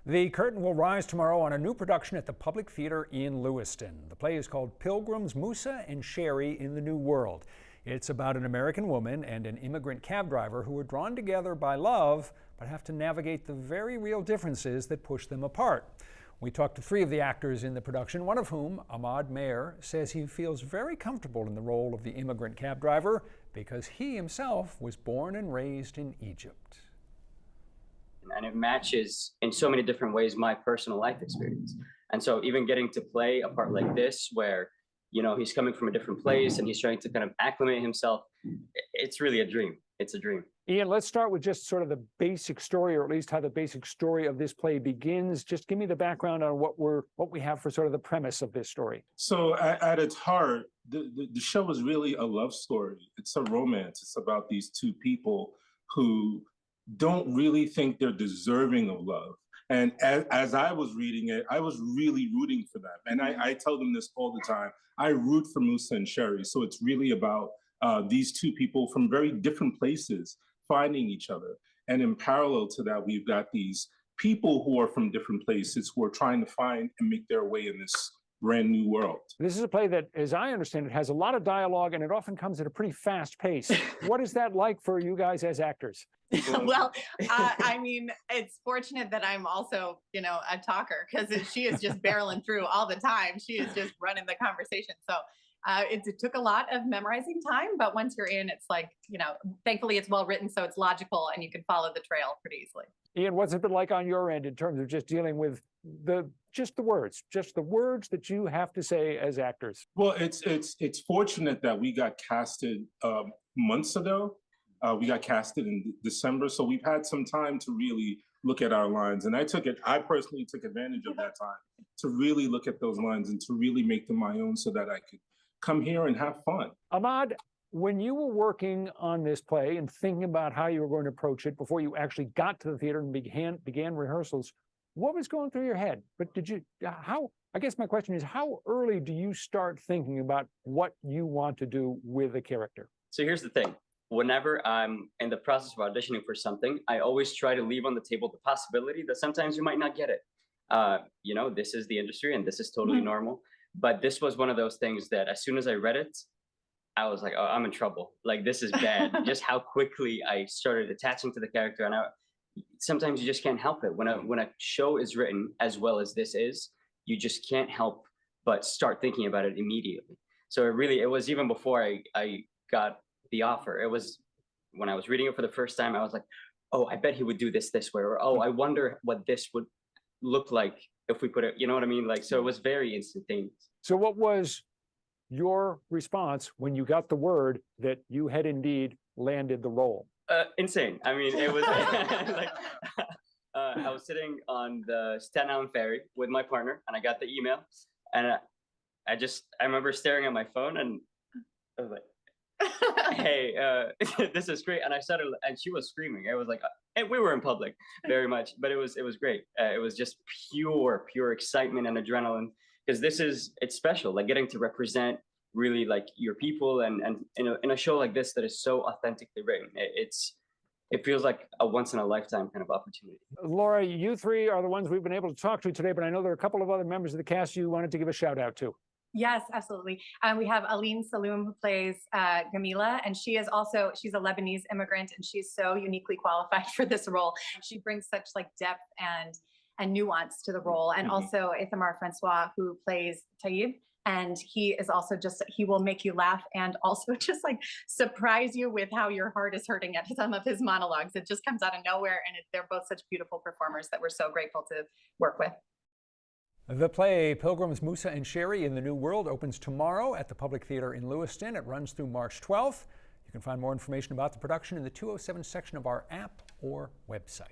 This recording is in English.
The curtain will rise tomorrow on a new production at the Public Theatre in Lewiston. The play is called Pilgrims Musa and Sherry in the New World. It's about an American woman and an immigrant cab driver who are drawn together by love, but have to navigate the very real differences that push them apart. We talked to three of the actors in the production, one of whom, Ahmad Mayer, says he feels very comfortable in the role of the immigrant cab driver because he himself was born and raised in Egypt. And it matches in so many different ways my personal life experience. And so even getting to play a part like this where, you know, he's coming from a different place and he's trying to kind of acclimate himself, it's really a dream. It's a dream. Ian, let's start with just sort of the basic story, or at least how the basic story of this play begins. Just give me the background on what we have for sort of the premise of this story. So at its heart, the show is really a love story. It's a romance. It's about these two people who don't really think they're deserving of love. And as I was reading it, I was really rooting for them. And I tell them this all the time. I root for Musa and Sherry. So it's really about these two people from very different places finding each other. And in parallel to that, we've got these people who are from different places who are trying to find and make their way in this brand new world. This is a play that, as I understand it, has a lot of dialogue and it often comes at a pretty fast pace. What is that like for you guys as actors? Well, I mean, it's fortunate that I'm also, you know, a talker, because she is just barreling through all the time. She is just running the conversation. So it took a lot of memorizing time, but once you're in, it's like, you know, thankfully it's well written, so it's logical and you can follow the trail pretty easily. Ian, what's it been like on your end in terms of just dealing with the words that you have to say as actors? Well, it's fortunate that we got casted months ago. We got casted in December, so we've had some time to really look at our lines. And I personally took advantage of that time to really look at those lines and to really make them my own so that I could come here and have fun. Ahmad, when you were working on this play and thinking about how you were going to approach it before you actually got to the theater and began rehearsals, what was going through your head? But I guess my question is, how early do you start thinking about what you want to do with a character? So here's the thing. Whenever I'm in the process of auditioning for something, I always try to leave on the table the possibility that sometimes you might not get it. You know, this is the industry and this is totally normal. But this was one of those things that as soon as I read it, I was like, oh, I'm in trouble. Like, this is bad. Just how quickly I started attaching to the character. And sometimes you just can't help it. When a show is written as well as this is, you just can't help but start thinking about it immediately. So it was even before I got the offer. It was when I was reading it for the first time, I was like, oh, I bet he would do this way, or oh, I wonder what this would look like if we put it, you know what I mean? Like, so it was very instantaneous. So what was your response when you got the word that you had indeed landed the role? Insane. I mean, it was like, I was sitting on the Staten Island ferry with my partner and I got the email and I remember staring at my phone and I was like, hey, this is great. And I started, and she was screaming. It was like, and we were in public very much, but it was great. It was just pure excitement and adrenaline, because it's special, like getting to represent really like your people and in a show like this that is so authentically written. It feels like a once in a lifetime kind of opportunity. Laura, you three are the ones we've been able to talk to today, but I know there are a couple of other members of the cast you wanted to give a shout out to. Yes, absolutely. We have Aline Saloum, who plays Gamila, and she's a Lebanese immigrant, and she's so uniquely qualified for this role. She brings such like depth and nuance to the role. And also Ithamar Francois, who plays Taib, and he is also he will make you laugh and also just like surprise you with how your heart is hurting at some of his monologues. It just comes out of nowhere, and they're both such beautiful performers that we're so grateful to work with. The play Pilgrims Musa and Sherry in the New World opens tomorrow at the Public Theatre in Lewiston. It runs through March 12th. You can find more information about the production in the 207 section of our app or website.